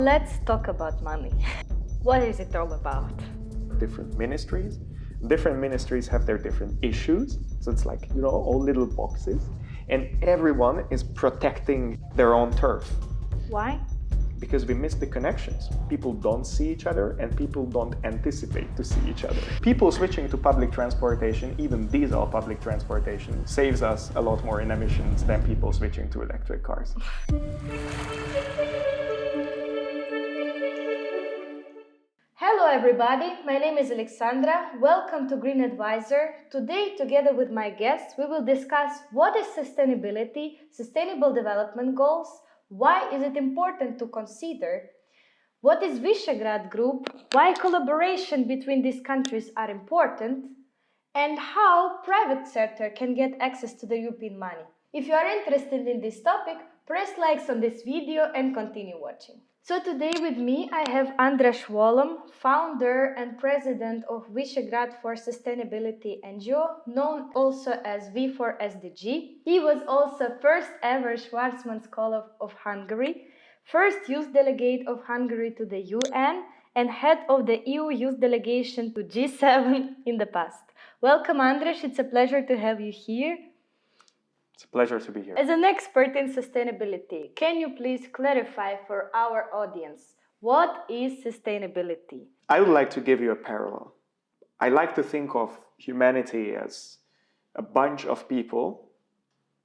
Let's talk about money. What is it all about? Different ministries. Different ministries have their different issues. So it's like, all little boxes. And everyone is protecting their own turf. Why? Because we miss the connections. People don't see each other and people don't anticipate to see each other. People switching to public transportation, even diesel public transportation, saves us a lot more in emissions than people switching to electric cars. Hello everybody, my name is Aleksandra. Welcome to Green Advisor. Today, together with my guests, we will discuss what is sustainability, sustainable development goals, why is it important to consider, what is Visegrad Group, why collaboration between these countries are important, and how private sector can get access to the European money. If you are interested in this topic, press likes on this video and continue watching. So today with me I have András Volom, founder and president of Visegrad for Sustainability NGO, known also as V for SDG. He was also first ever Schwarzman Scholar of Hungary, first youth delegate of Hungary to the UN, and head of the EU youth delegation to G7 in the past. Welcome, András. It's a pleasure to have you here. It's a pleasure to be here. As an expert in sustainability, can you please clarify for our audience what is sustainability? I would like to give you a parallel. I like to think of humanity as a bunch of people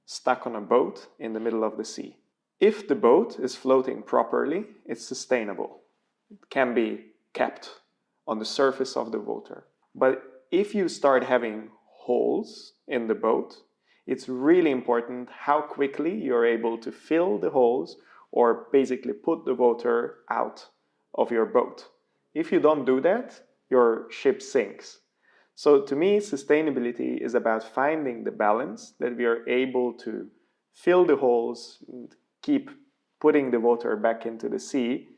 stuck on a boat in the middle of the sea. If the boat is floating properly, it's sustainable. It can be kept on the surface of the water. But if you start having holes in the boat, it's really important how quickly you're able to fill the holes or basically put the water out of your boat. If you don't do that, your ship sinks. So to me, sustainability is about finding the balance that we are able to fill the holes, keep putting the water back into the sea,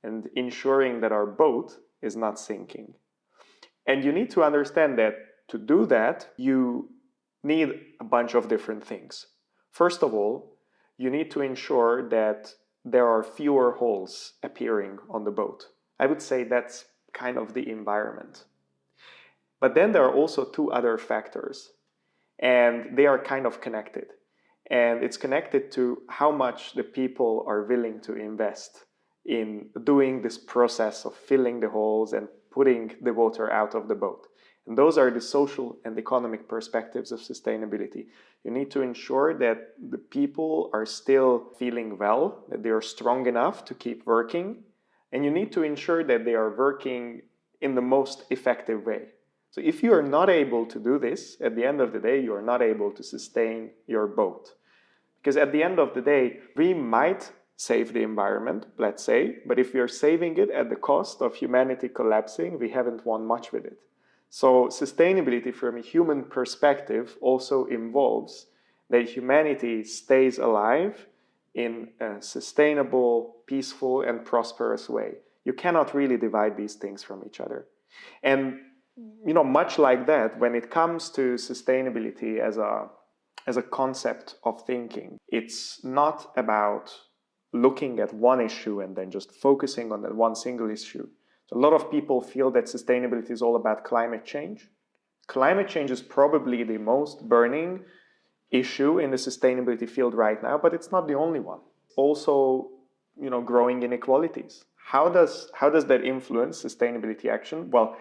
and ensuring that our boat is not sinking. And you need to understand that to do that, you need a bunch of different things. First of all, you need to ensure that there are fewer holes appearing on the boat. I would say that's kind of the environment. But then there are also two other factors, and they are kind of connected. And it's connected to how much the people are willing to invest in doing this process of filling the holes and putting the water out of the boat. And those are the social and economic perspectives of sustainability. You need to ensure that the people are still feeling well, that they are strong enough to keep working, and you need to ensure that they are working in the most effective way. So if you are not able to do this, at the end of the day, you are not able to sustain your boat. Because at the end of the day, we might save the environment, let's say, but if we are saving it at the cost of humanity collapsing, we haven't won much with it. So sustainability from a human perspective also involves that humanity stays alive in a sustainable, peaceful, and prosperous way. You cannot really divide these things from each other. And much like that, when it comes to sustainability as a concept of thinking, it's not about looking at one issue and then just focusing on that one single issue. So a lot of people feel that sustainability is all about climate change. Climate change is probably the most burning issue in the sustainability field right now, but it's not the only one. Also, growing inequalities. How does that influence sustainability action? Well,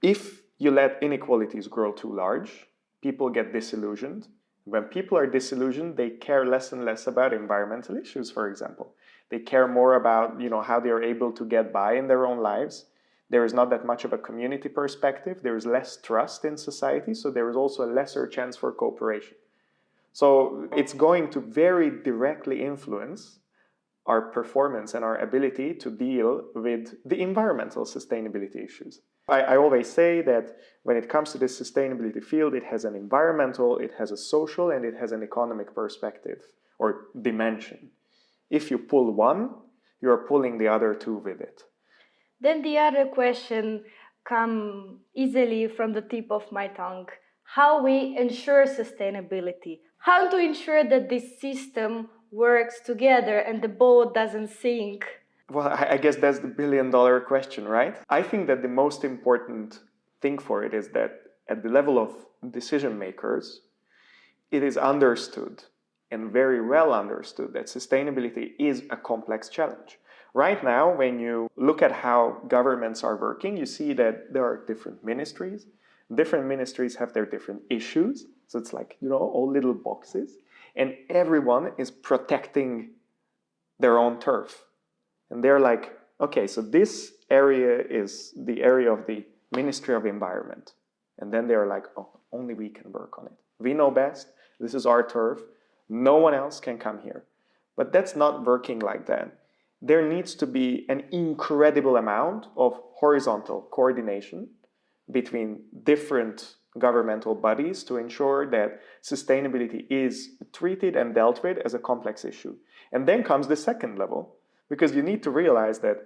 if you let inequalities grow too large, people get disillusioned. When people are disillusioned, they care less and less about environmental issues, for example. They care more about, how they are able to get by in their own lives. There is not that much of a community perspective. There is less trust in society, so there is also a lesser chance for cooperation. So it's going to very directly influence our performance and our ability to deal with the environmental sustainability issues. I always say that when it comes to this sustainability field, it has an environmental, it has a social, and it has an economic perspective or dimension. If you pull one, you are pulling the other two with it. Then the other question comes easily from the tip of my tongue. How we ensure sustainability? How to ensure that this system works together and the boat doesn't sink? Well, I guess that's the billion-dollar question, right? I think that the most important thing for it is that at the level of decision makers, it is understood and very well understood that sustainability is a complex challenge. Right now, when you look at how governments are working, you see that there are different ministries. Different ministries have their different issues. So it's like, all little boxes. And everyone is protecting their own turf. And they're like, okay, so this area is the area of the Ministry of Environment. And then they're like, oh, only we can work on it. We know best. This is our turf. No one else can come here. But that's not working like that. There needs to be an incredible amount of horizontal coordination between different governmental bodies to ensure that sustainability is treated and dealt with as a complex issue. And then comes the second level, because you need to realize that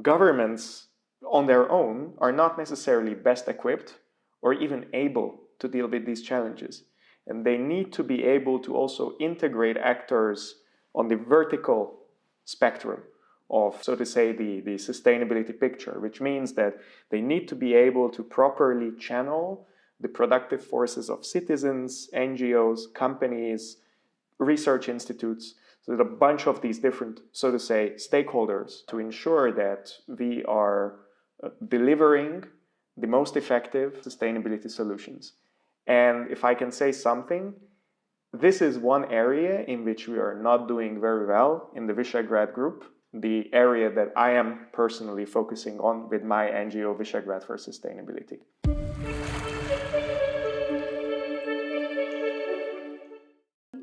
governments on their own are not necessarily best equipped or even able to deal with these challenges. And they need to be able to also integrate actors on the vertical spectrum of, so to say, the sustainability picture, which means that they need to be able to properly channel the productive forces of citizens, NGOs, companies, research institutes, so that a bunch of these different, so to say, stakeholders to ensure that we are delivering the most effective sustainability solutions. And if I can say something, this is one area in which we are not doing very well in the Visegrad group, the area that I am personally focusing on with my NGO Visegrad for Sustainability.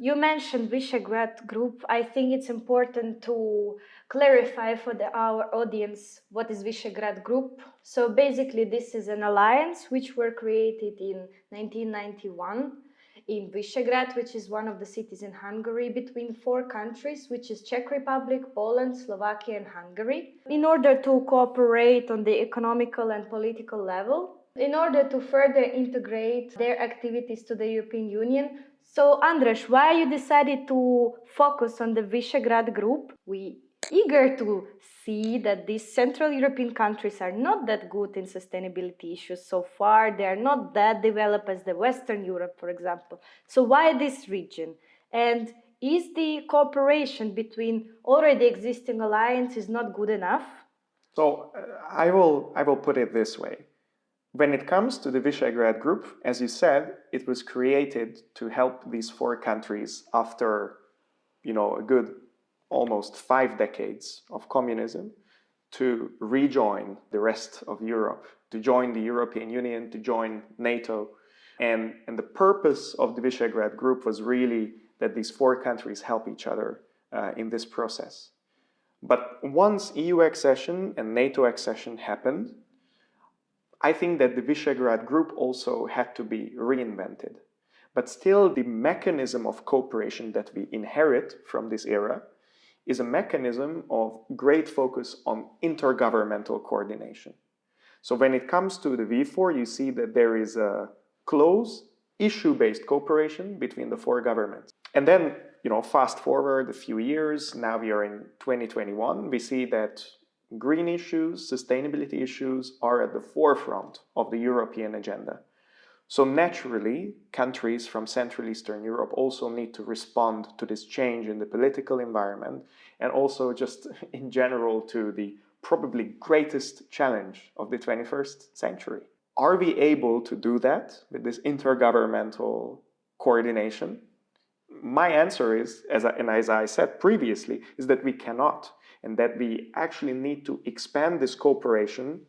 You mentioned Visegrad group. I think it's important to clarify for our audience what is Visegrad group. So basically this is an alliance which were created in 1991 in Visegrad, which is one of the cities in Hungary, between four countries, which is Czech Republic, Poland, Slovakia and Hungary, in order to cooperate on the economical and political level, in order to further integrate their activities to the European Union. So, András, why you decided to focus on the Visegrad group? We eager to see that these Central European countries are not that good in sustainability issues so far. They are not that developed as the Western Europe, for example. So why this region? And is the cooperation between already existing alliances not good enough? So I will put it this way. When it comes to the Visegrad group, as you said, it was created to help these four countries after, a good almost 5 decades of communism to rejoin the rest of Europe, to join the European Union, to join NATO. And the purpose of the Visegrad group was really that these four countries help each other in this process. But once EU accession and NATO accession happened, I think that the Visegrad group also had to be reinvented. But still, the mechanism of cooperation that we inherit from this era is a mechanism of great focus on intergovernmental coordination. So when it comes to the V4, you see that there is a close issue-based cooperation between the four governments. And then, fast forward a few years, now we are in 2021, we see that green issues, sustainability issues are at the forefront of the European agenda. So naturally, countries from Central Eastern Europe also need to respond to this change in the political environment and also just in general to the probably greatest challenge of the 21st century. Are we able to do that with this intergovernmental coordination? My answer is, as I said previously, is that we cannot, and that we actually need to expand this cooperation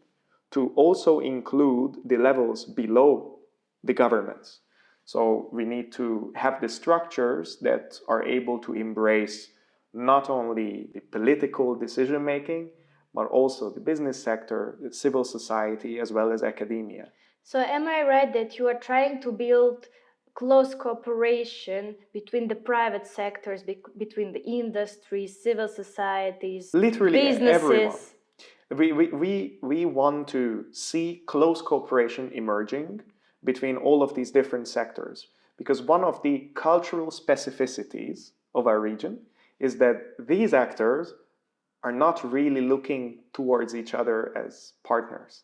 to also include the levels below the governments. So we need to have the structures that are able to embrace not only the political decision making, but also the business sector, the civil society, as well as academia. So am I right that you are trying to build close cooperation between the private sectors, between the industry, civil societies, literally businesses? Everyone. We want to see close cooperation emerging between all of these different sectors, because one of the cultural specificities of our region is that these actors are not really looking towards each other as partners.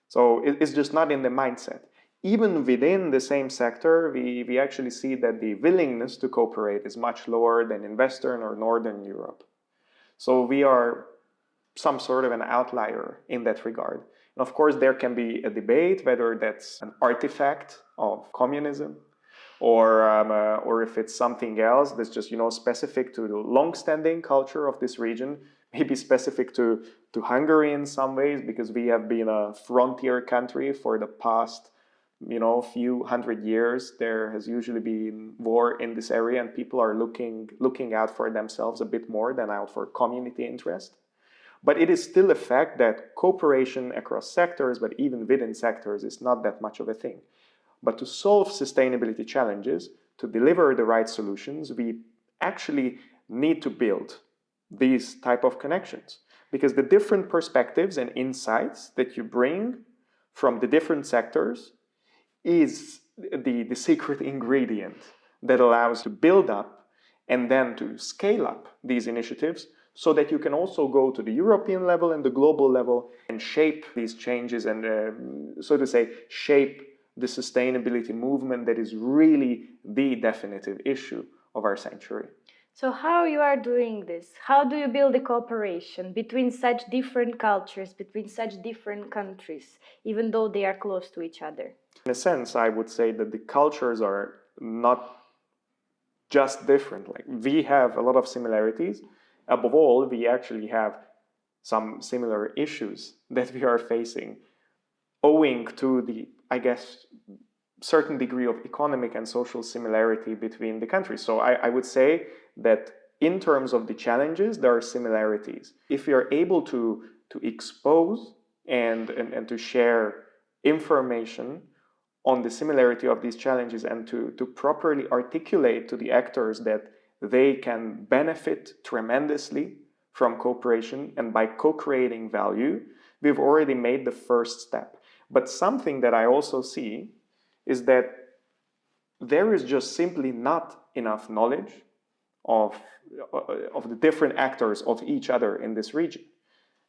So it's just not in the mindset. Even within the same sector, we actually see that the willingness to cooperate is much lower than in Western or Northern Europe. So we are some sort of an outlier in that regard. And of course, there can be a debate whether that's an artifact of communism or if it's something else that's just specific to the long-standing culture of this region, maybe specific to Hungary in some ways, because we have been a frontier country for the past few hundred years. There has usually been war in this area, and people are looking out for themselves a bit more than out for community interest. But it is still a fact that cooperation across sectors, but even within sectors, is not that much of a thing. But to solve sustainability challenges, to deliver the right solutions, we actually need to build these type of connections. Because the different perspectives and insights that you bring from the different sectors is the secret ingredient that allows to build up and then to scale up these initiatives so that you can also go to the European level and the global level and shape these changes and, so to say, shape the sustainability movement that is really the definitive issue of our century. So how you are doing this? How do you build a cooperation between such different cultures, between such different countries, even though they are close to each other? In a sense, I would say that the cultures are not just different. Like, we have a lot of similarities. Above all, we actually have some similar issues that we are facing, owing to the, I guess, certain degree of economic and social similarity between the countries. So I would say that in terms of the challenges, there are similarities. If we are able to expose and to share information on the similarity of these challenges and to properly articulate to the actors that they can benefit tremendously from cooperation, and by co-creating value, we've already made the first step. But something that I also see is that there is just simply not enough knowledge of the different actors of each other in this region.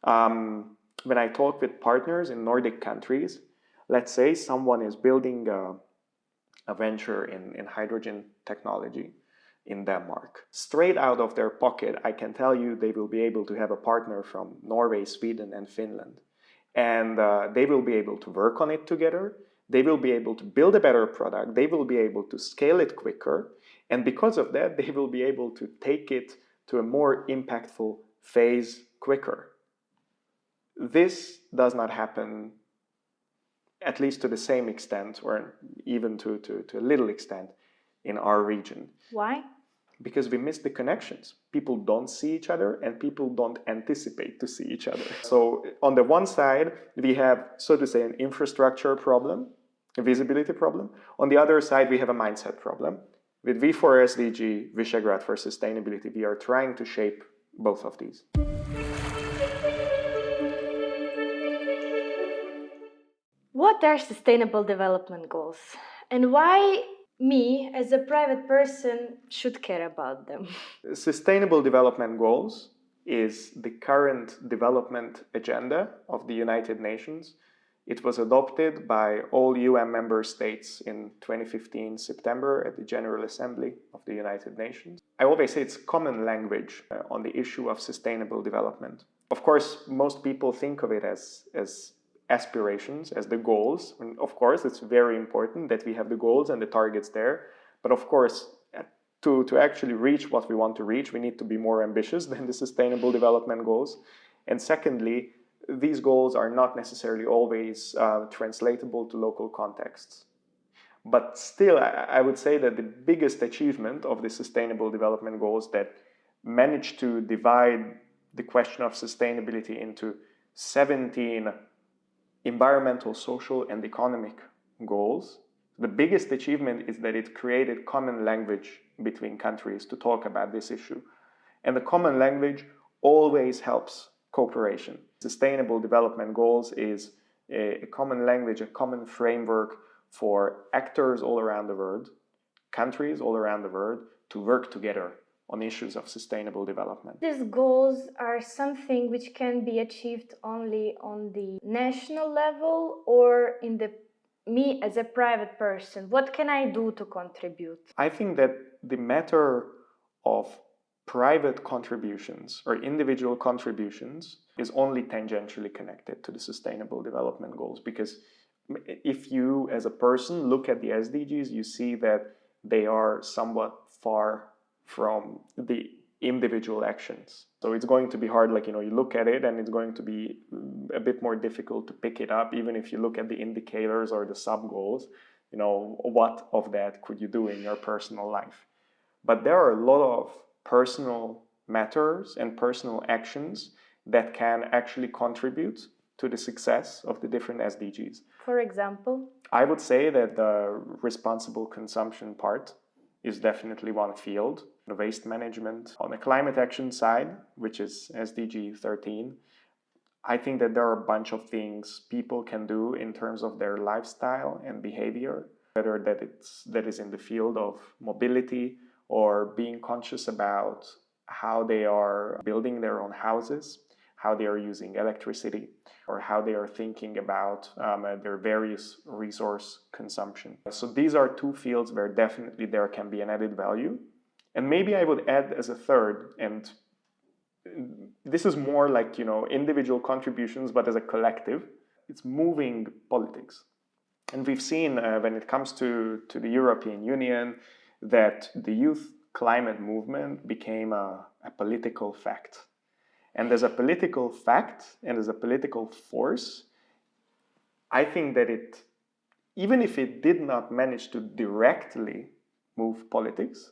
When I talk with partners in Nordic countries, let's say someone is building a venture in hydrogen technology in Denmark. Straight out of their pocket, I can tell you they will be able to have a partner from Norway, Sweden, and Finland. And they will be able to work on it together. They will be able to build a better product. They will be able to scale it quicker. And because of that, they will be able to take it to a more impactful phase quicker. This does not happen, at least to the same extent, or even to a little extent, in our region. Why? Because we miss the connections. People don't see each other and people don't anticipate to see each other. So on the one side, we have, so to say, an infrastructure problem, a visibility problem. On the other side, we have a mindset problem. With V4SDG, Visegrad for Sustainability, we are trying to shape both of these. What are sustainable development goals? And why me, as a private person, should care about them? Sustainable Development Goals is the current development agenda of the United Nations. It was adopted by all UN member states in 2015 September at the General Assembly of the United Nations. I always say it's common language on the issue of sustainable development. Of course, most people think of it as aspirations, as the goals. And of course, it's very important that we have the goals and the targets there. But of course, to actually reach what we want to reach, we need to be more ambitious than the Sustainable Development Goals. And secondly, these goals are not necessarily always translatable to local contexts. But still, I would say that the biggest achievement of the Sustainable Development Goals that managed to divide the question of sustainability into 17 environmental, social, and economic goals. The biggest achievement is that it created common language between countries to talk about this issue. And the common language always helps cooperation. Sustainable Development Goals is a common language, a common framework for actors all around the world, countries all around the world, to work together on issues of sustainable development. These goals are something which can be achieved only on the national level or in the me as a private person. What can I do to contribute? I think that the matter of private contributions or individual contributions is only tangentially connected to the sustainable development goals, because if you as a person look at the SDGs, you see that they are somewhat far from the individual actions. So it's going to be hard, like, you look at it and it's going to be a bit more difficult to pick it up, even if you look at the indicators or the sub goals, what of that could you do in your personal life? But there are a lot of personal matters and personal actions that can actually contribute to the success of the different SDGs. For example? I would say that the responsible consumption part is definitely one field. The waste management. On the climate action side, which is SDG 13, I think that there are a bunch of things people can do in terms of their lifestyle and behavior, whether that is in the field of mobility or being conscious about how they are building their own houses, how they are using electricity, or how they are thinking about their various resource consumption. So these are two fields where definitely there can be an added value. And maybe I would add as a third, and this is more like, individual contributions, but as a collective, it's moving politics. And we've seen when it comes to the European Union that the youth climate movement became a political fact. And as a political fact and as a political force, I think that even if it did not manage to directly move politics,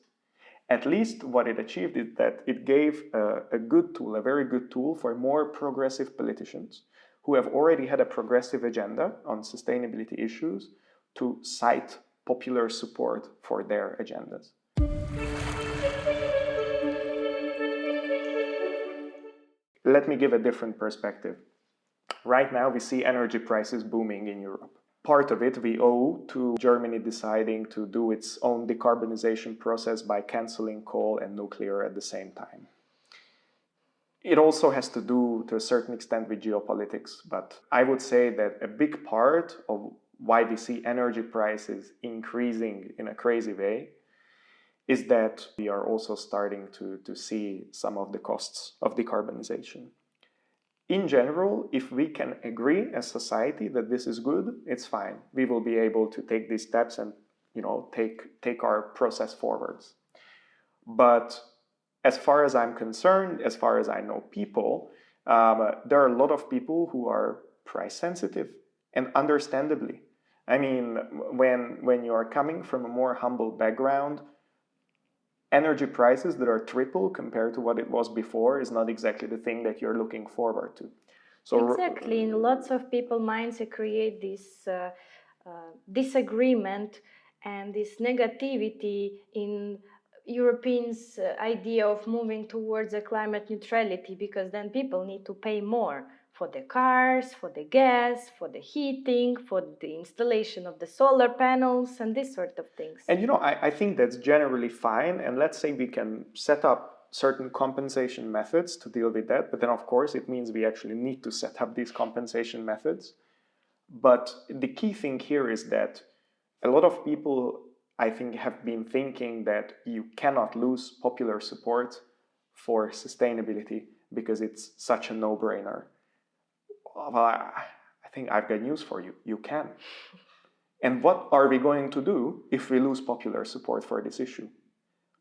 at least what it achieved is that it gave a good tool, a very good tool for more progressive politicians who have already had a progressive agenda on sustainability issues to cite popular support for their agendas. Let me give a different perspective. Right now, we see energy prices booming in Europe. Part of it we owe to Germany deciding to do its own decarbonization process by canceling coal and nuclear at the same time. It also has to do, to a certain extent, with geopolitics, but I would say that a big part of why we see energy prices increasing in a crazy way is that we are also starting to see some of the costs of decarbonization. In general, if we can agree as society that this is good, it's fine. We will be able to take these steps and take our process forwards. But as far as I'm concerned, as far as I know people, there are a lot of people who are price sensitive, and understandably. I mean, when you are coming from a more humble background, energy prices that are triple compared to what it was before is not exactly the thing that you're looking forward to. So exactly, in lots of people's minds it create this disagreement and this negativity in Europeans' idea of moving towards a climate neutrality, because then people need to pay more for the cars, for the gas, for the heating, for the installation of the solar panels and this sort of things. And I think that's generally fine. And let's say we can set up certain compensation methods to deal with that. But then, of course, it means we actually need to set up these compensation methods. But the key thing here is that a lot of people, I think, have been thinking that you cannot lose popular support for sustainability because it's such a no-brainer. Well, I think I've got news for you. You can. And what are we going to do if we lose popular support for this issue?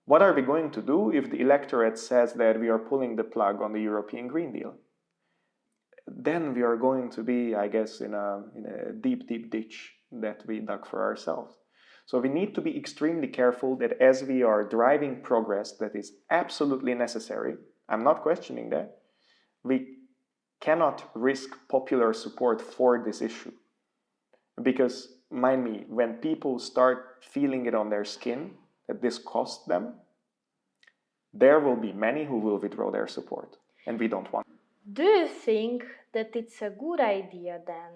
What are we going to do if the electorate says that we are pulling the plug on the European Green Deal? Then we are going to be, I guess, in a deep, deep ditch that we dug for ourselves. So we need to be extremely careful that as we are driving progress that is absolutely necessary, I'm not questioning that, we cannot risk popular support for this issue. Because, mind me, when people start feeling it on their skin that this costs them, there will be many who will withdraw their support, and we don't want. Do you think that it's a good idea then,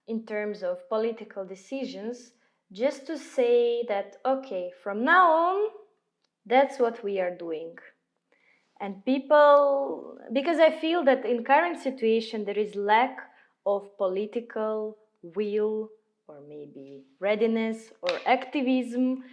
in terms of political decisions, just to say that, okay, from now on, that's what we are doing? And people, because I feel that in current situation there is lack of political will or maybe readiness or activism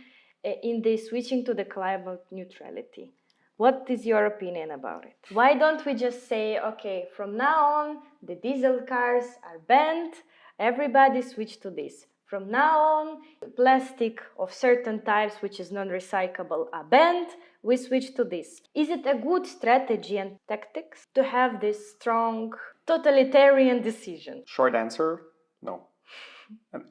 in the switching to the climate neutrality. What is your opinion about it? Why don't we just say, okay, from now on the diesel cars are banned, everybody switch to this. From now on, plastic of certain types which is non-recyclable are banned, we switch to this. Is it a good strategy and tactics to have this strong totalitarian decision? Short answer, no.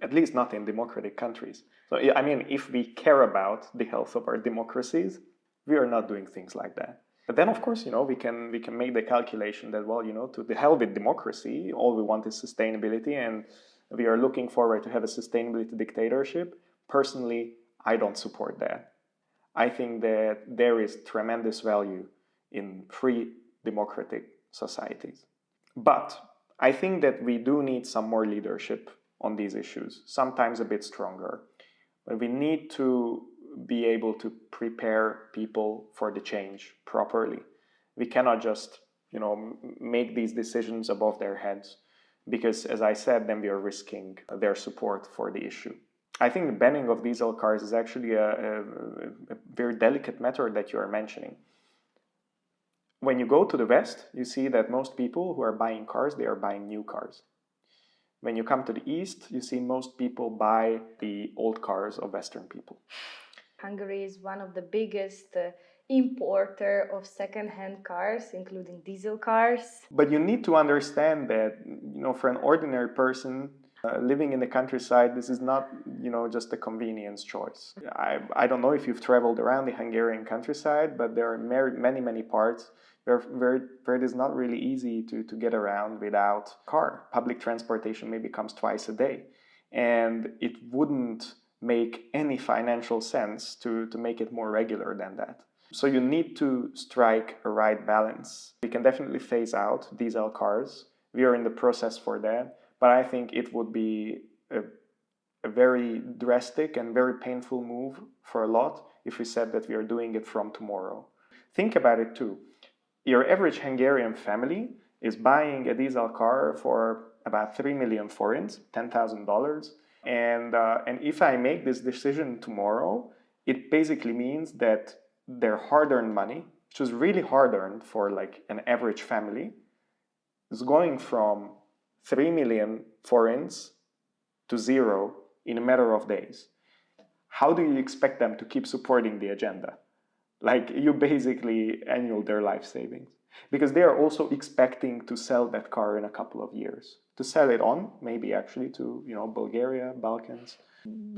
At least not in democratic countries. So, I mean, if we care about the health of our democracies, we are not doing things like that. But then, of course, we can make the calculation that, well, to the hell with democracy, all we want is sustainability, and we are looking forward to have a sustainability dictatorship. Personally, I don't support that. I think that there is tremendous value in free democratic societies. But I think that we do need some more leadership on these issues, sometimes a bit stronger. But we need to be able to prepare people for the change properly. We cannot just, make these decisions above their heads, because, as I said, then we are risking their support for the issue. I think the banning of diesel cars is actually a very delicate matter that you are mentioning. When you go to the West, you see that most people who are buying cars, they are buying new cars. When you come to the East, you see most people buy the old cars of Western people. Hungary is one of the biggest importer of second-hand cars, including diesel cars. But you need to understand that, for an ordinary person living in the countryside, this is not, just a convenience choice. I don't know if you've traveled around the Hungarian countryside, but there are many, many parts where it is not really easy to get around without car. Public transportation maybe comes twice a day. And it wouldn't make any financial sense to make it more regular than that. So you need to strike a right balance. We can definitely phase out diesel cars. We are in the process for that. But I think it would be a very drastic and very painful move for a lot if we said that we are doing it from tomorrow. Think about it too. Your average Hungarian family is buying a diesel car for about 3 million forints, $10,000. And if I make this decision tomorrow, it basically means that their hard-earned money, which is really hard-earned for like an average family, is going from 3 million forints to zero in a matter of days. How do you expect them to keep supporting the agenda? Like, you basically annul their life savings. Because they are also expecting to sell that car in a couple of years. To sell it on, maybe actually to, Bulgaria, Balkans.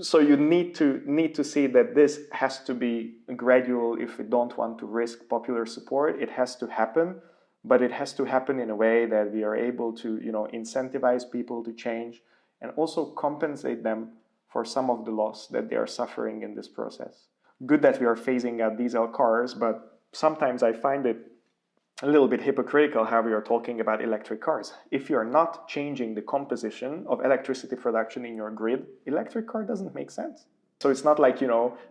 So you need to see that this has to be gradual if we don't want to risk popular support. It has to happen, but it has to happen in a way that we are able to, incentivize people to change and also compensate them for some of the loss that they are suffering in this process. Good that we are phasing out diesel cars, but sometimes I find it a little bit hypocritical how we are talking about electric cars. If you're not changing the composition of electricity production in your grid, electric car doesn't make sense. So it's not like,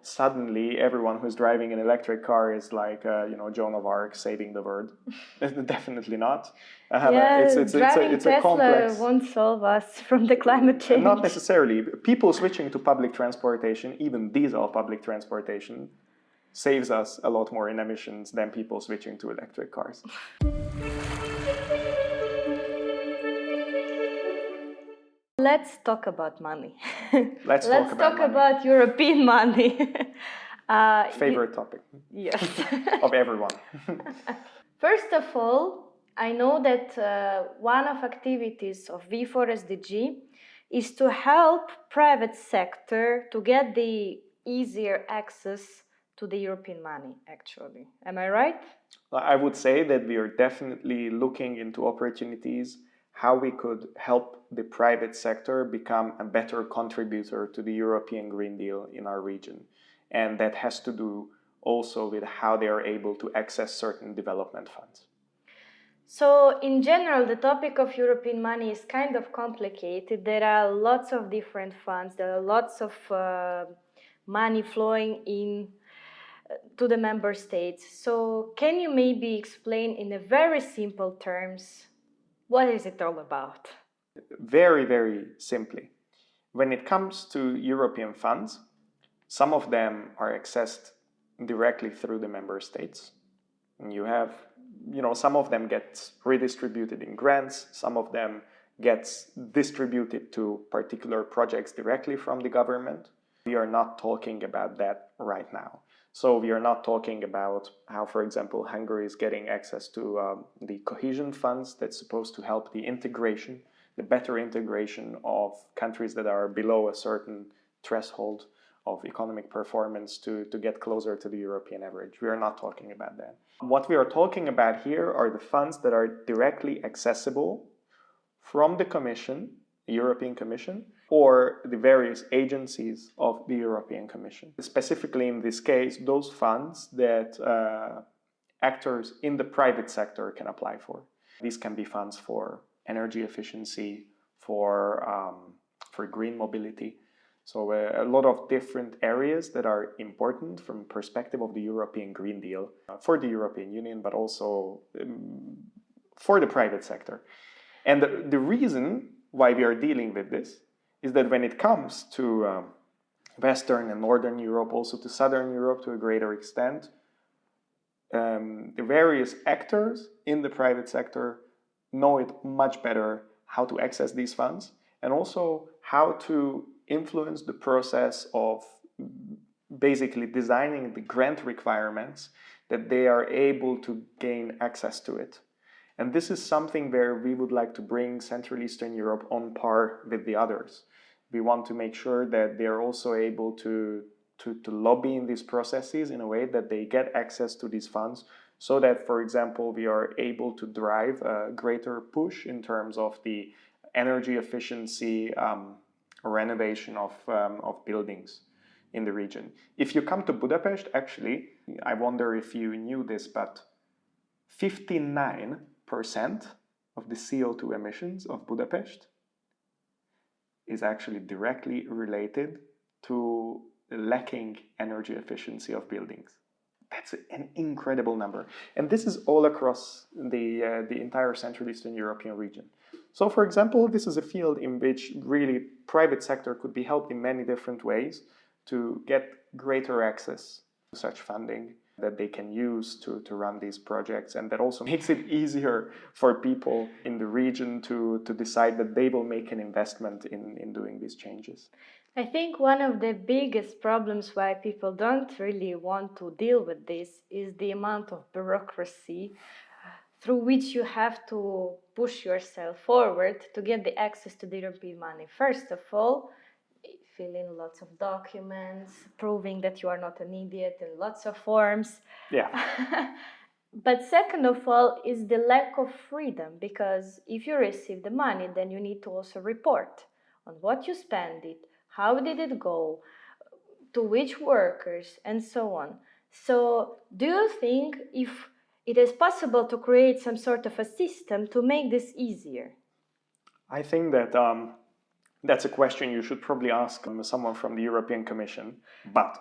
suddenly everyone who's driving an electric car is like, Joan of Arc saving the world. Definitely not. Driving it's Tesla a complex... won't solve us from the climate change. Not necessarily. People switching to public transportation, even diesel public transportation, saves us a lot more in emissions than people switching to electric cars. Let's talk about money. Let's talk money. about European money. Favorite topic. Yes. Of everyone. First of all, I know that one of activities of V4SDG is to help private sector to get the easier access to the European money, actually. Am I right? I would say that we are definitely looking into opportunities how we could help the private sector become a better contributor to the European Green Deal in our region. And that has to do also with how they are able to access certain development funds. So, in general, the topic of European money is kind of complicated. There are lots of different funds. There are lots of money flowing in to the member states. So can you maybe explain in a very simple terms what is it all about? Very, very simply. When it comes to European funds, some of them are accessed directly through the member states. And you have, some of them get redistributed in grants, some of them gets distributed to particular projects directly from the government. We are not talking about that right now. So we are not talking about how, for example, Hungary is getting access to the cohesion funds that's supposed to help the integration, the better integration of countries that are below a certain threshold of economic performance to get closer to the European average. We are not talking about that. What we are talking about here are the funds that are directly accessible from the Commission, the European Commission, or the various agencies of the European Commission. Specifically in this case, those funds that actors in the private sector can apply for. These can be funds for energy efficiency, for green mobility. So a lot of different areas that are important from perspective of the European Green Deal for the European Union, but also for the private sector. And the reason why we are dealing with this is that when it comes to Western and Northern Europe, also to Southern Europe to a greater extent, the various actors in the private sector know it much better how to access these funds and also how to influence the process of basically designing the grant requirements that they are able to gain access to it. And this is something where we would like to bring Central Eastern Europe on par with the others. We want to make sure that they are also able to lobby in these processes in a way that they get access to these funds so that, for example, we are able to drive a greater push in terms of the energy efficiency renovation of buildings in the region. If you come to Budapest, actually, I wonder if you knew this, but 59% of the CO2 emissions of Budapest is actually directly related to lacking energy efficiency of buildings. That's an incredible number. And this is all across the entire Central Eastern European region. So, for example, this is a field in which really private sector could be helped in many different ways to get greater access to such funding that they can use to run these projects. And that also makes it easier for people in the region to decide that they will make an investment in doing these changes. I think one of the biggest problems why people don't really want to deal with this is the amount of bureaucracy through which you have to push yourself forward to get the access to the European money. First of all, fill in lots of documents, proving that you are not an idiot, and lots of forms. Yeah. But second of all is the lack of freedom, because if you receive the money, then you need to also report on what you spend it, how did it go, to which workers, and so on. So do you think if it is possible to create some sort of a system to make this easier? I think that that's a question you should probably ask someone from the European Commission. But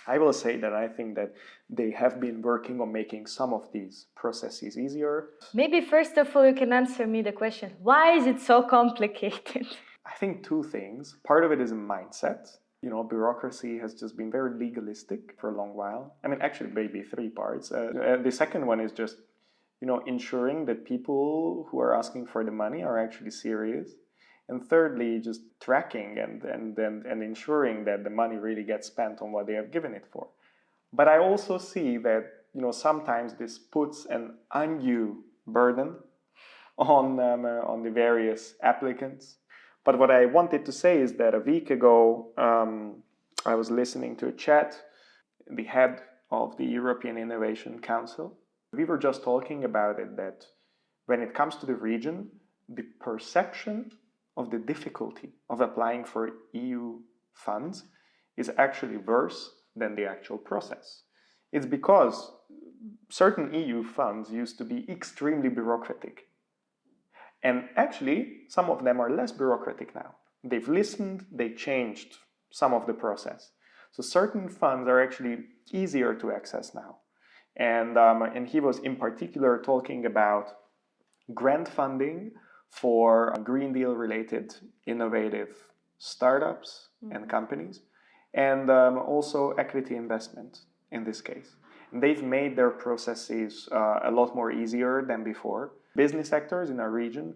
I will say that I think that they have been working on making some of these processes easier. Maybe first of all, you can answer me the question, why is it so complicated? I think two things. Part of it is a mindset. Bureaucracy has just been very legalistic for a long while. I mean, actually, maybe three parts. The second one is just, ensuring that people who are asking for the money are actually serious. And thirdly, just tracking and ensuring that the money really gets spent on what they have given it for. But I also see that, sometimes this puts an undue burden on the various applicants. But what I wanted to say is that a week ago, I was listening to a chat, the head of the European Innovation Council. We were just talking about it, that when it comes to the region, the perception of the difficulty of applying for EU funds is actually worse than the actual process. It's because certain EU funds used to be extremely bureaucratic. And actually, some of them are less bureaucratic now. They've listened, they changed some of the process. So certain funds are actually easier to access now. And he was in particular talking about grant funding for Green Deal related innovative startups and companies, and also equity investment in this case. And they've made their processes a lot more easier than before. Business actors in our region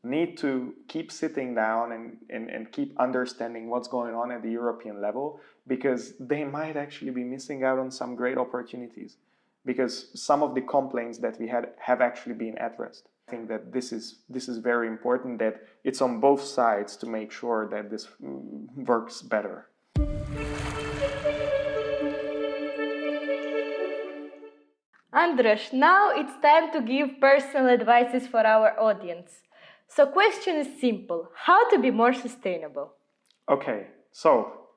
need to keep sitting down and keep understanding what's going on at the European level, because they might actually be missing out on some great opportunities, because some of the complaints that we had have actually been addressed. I think that this is very important, that it's on both sides to make sure that this works better. András, now it's time to give personal advices for our audience. So question is simple: how to be more sustainable? Okay, so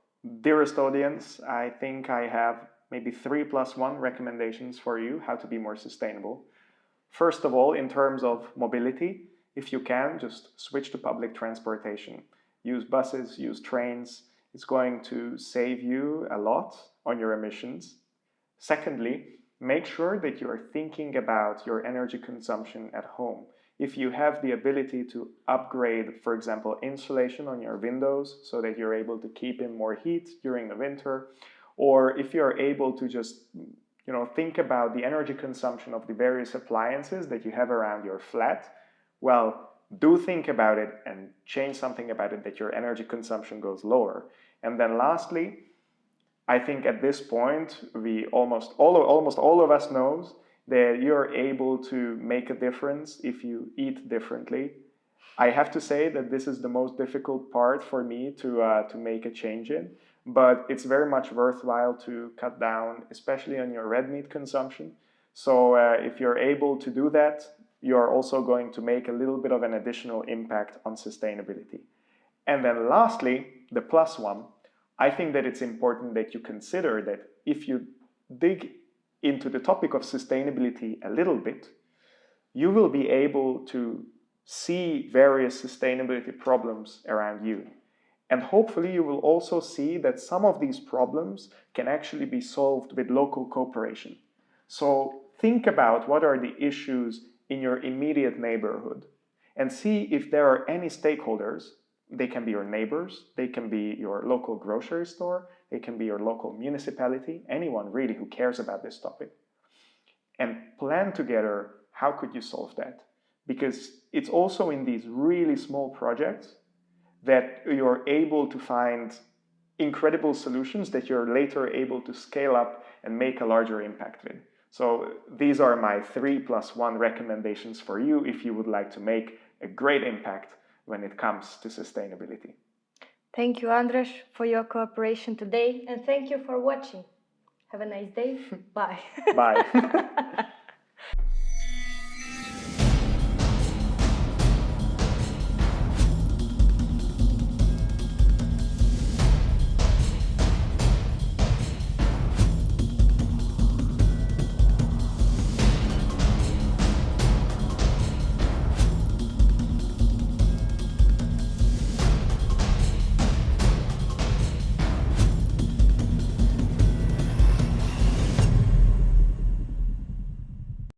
dearest audience, I think I have maybe 3+1 recommendations for you how to be more sustainable. First of all, in terms of mobility, if you can, just switch to public transportation. Use buses, use trains. It's going to save you a lot on your emissions. Secondly, make sure that you are thinking about your energy consumption at home. If you have the ability to upgrade, for example, insulation on your windows so that you're able to keep in more heat during the winter, or if you're able to just think about the energy consumption of the various appliances that you have around your flat, well, do think about it and change something about it that your energy consumption goes lower. And then lastly, I think at this point, almost all of us knows that you're able to make a difference if you eat differently. I have to say that this is the most difficult part for me to make a change in, but it's very much worthwhile to cut down, especially on your red meat consumption. So if you're able to do that, you're also going to make a little bit of an additional impact on sustainability. And then lastly, the +1, I think that it's important that you consider that if you dig into the topic of sustainability a little bit, you will be able to see various sustainability problems around you. And hopefully you will also see that some of these problems can actually be solved with local cooperation. So think about what are the issues in your immediate neighborhood and see if there are any stakeholders. They can be your neighbors, they can be your local grocery store, they can be your local municipality, anyone really who cares about this topic. And plan together how could you solve that? Because it's also in these really small projects that you're able to find incredible solutions that you're later able to scale up and make a larger impact with. So these are my 3+1 recommendations for you if you would like to make a great impact when it comes to sustainability. Thank you, András, for your cooperation today, and thank you for watching. Have a nice day. Bye. Bye.